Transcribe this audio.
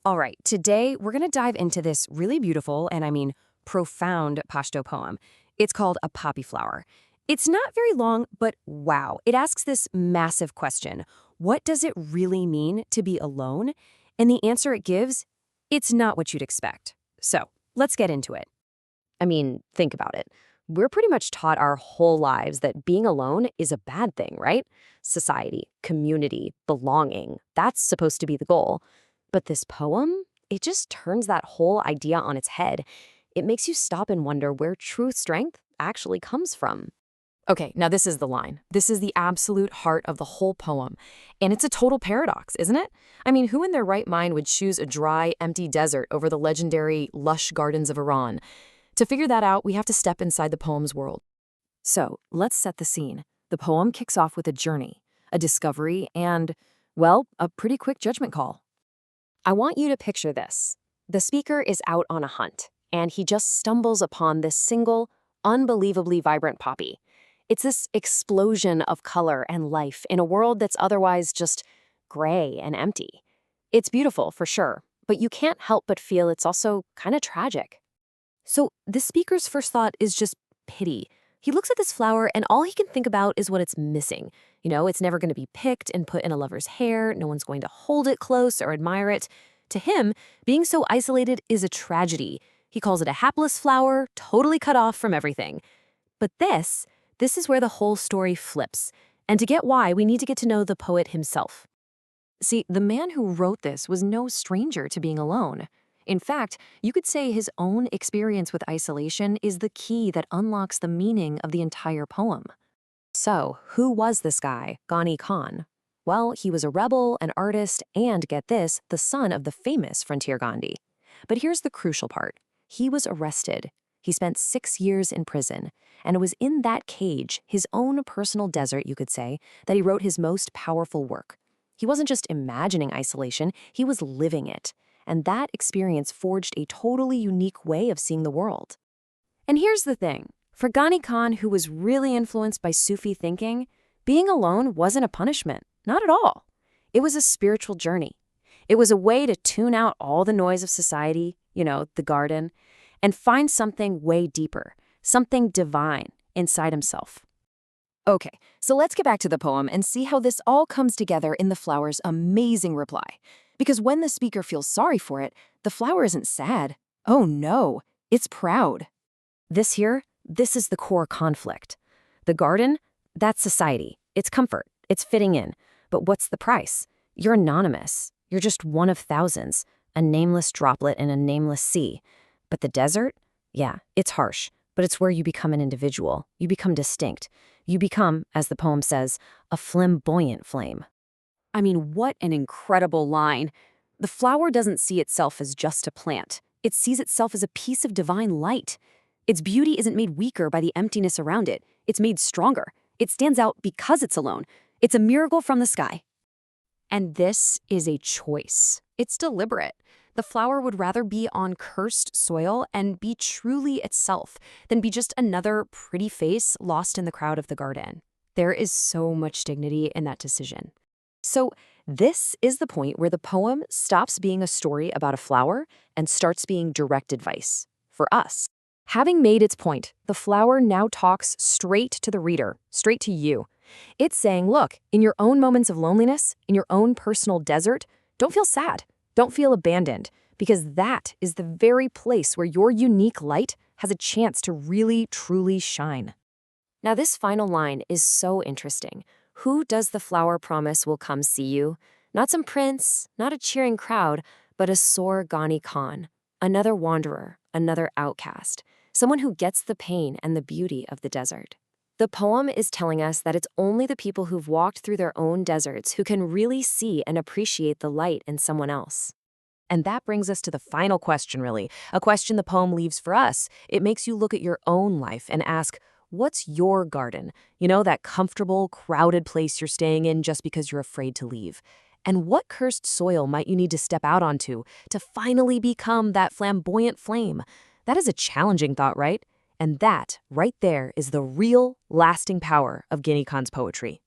All right, today we're going to dive into this really beautiful and profound Pashto poem. It's called A Poppy Flower. It's not very long, but wow, it asks this massive question. What does it really mean to be alone? And the answer it gives, it's not what you'd expect. So let's get into it. Think about it. We're pretty much taught our whole lives that being alone is a bad thing, right? Society, community, belonging, that's supposed to be the goal. But this poem, it just turns that whole idea on its head. It makes you stop and wonder where true strength actually comes from. Okay, now this is the line. This is the absolute heart of the whole poem. And it's a total paradox, isn't it? Who in their right mind would choose a dry, empty desert over the legendary, lush gardens of Iran? To figure that out, we have to step inside the poem's world. So, let's set the scene. The poem kicks off with a journey, a discovery, and, well, a pretty quick judgment call. I want you to picture this. The speaker is out on a hunt, and he just stumbles upon this single, unbelievably vibrant poppy. It's this explosion of color and life in a world that's otherwise just gray and empty. It's beautiful, for sure, but you can't help but feel it's also kind of tragic. So the speaker's first thought is just pity. He looks at this flower, and all he can think about is what it's missing. It's never going to be picked and put in a lover's hair. No one's going to hold it close or admire it. To him, being so isolated is a tragedy. He calls it a hapless flower, totally cut off from everything. But this is where the whole story flips. And to get why, we need to get to know the poet himself. See, the man who wrote this was no stranger to being alone. In fact, you could say his own experience with isolation is the key that unlocks the meaning of the entire poem. So, who was this guy, Ghani Khan? Well, he was a rebel, an artist, and, get this, the son of the famous frontier Gandhi. But here's the crucial part. He was arrested. He spent 6 years in prison, and it was in that cage, his own personal desert, you could say, that he wrote his most powerful work. He wasn't just imagining isolation, he was living it. And that experience forged a totally unique way of seeing the world. And here's the thing. For Ghani Khan, who was really influenced by Sufi thinking, being alone wasn't a punishment. Not at all. It was a spiritual journey. It was a way to tune out all the noise of society, the garden, and find something way deeper, something divine inside himself. Okay, so let's get back to the poem and see how this all comes together in the flower's amazing reply. Because when the speaker feels sorry for it, the flower isn't sad. Oh no, it's proud. This is the core conflict. The garden, that's society. It's comfort. It's fitting in. But what's the price? You're anonymous. You're just one of thousands, a nameless droplet in a nameless sea. But the desert? Yeah, it's harsh, but it's where you become an individual. You become distinct. You become, as the poem says, a flamboyant flame. What an incredible line. The flower doesn't see itself as just a plant. It sees itself as a piece of divine light. Its beauty isn't made weaker by the emptiness around it. It's made stronger. It stands out because it's alone. It's a miracle from the sky. And this is a choice. It's deliberate. The flower would rather be on cursed soil and be truly itself than be just another pretty face lost in the crowd of the garden. There is so much dignity in that decision. So this is the point where the poem stops being a story about a flower and starts being direct advice for us. Having made its point, the flower now talks straight to the reader, straight to you. It's saying, look, in your own moments of loneliness, in your own personal desert, don't feel sad, don't feel abandoned, because that is the very place where your unique light has a chance to really, truly shine. Now, this final line is so interesting. Who does the flower promise will come see you? Not some prince, not a cheering crowd, but a sore Ghani Khan, another wanderer, another outcast, someone who gets the pain and the beauty of the desert. The poem is telling us that it's only the people who've walked through their own deserts who can really see and appreciate the light in someone else. And that brings us to the final question, really, a question the poem leaves for us. It makes you look at your own life and ask, what's your garden? That comfortable, crowded place you're staying in just because you're afraid to leave. And what cursed soil might you need to step out onto to finally become that flamboyant flame? That is a challenging thought, right? And that, right there, is the real, lasting power of Ghani Khan's poetry.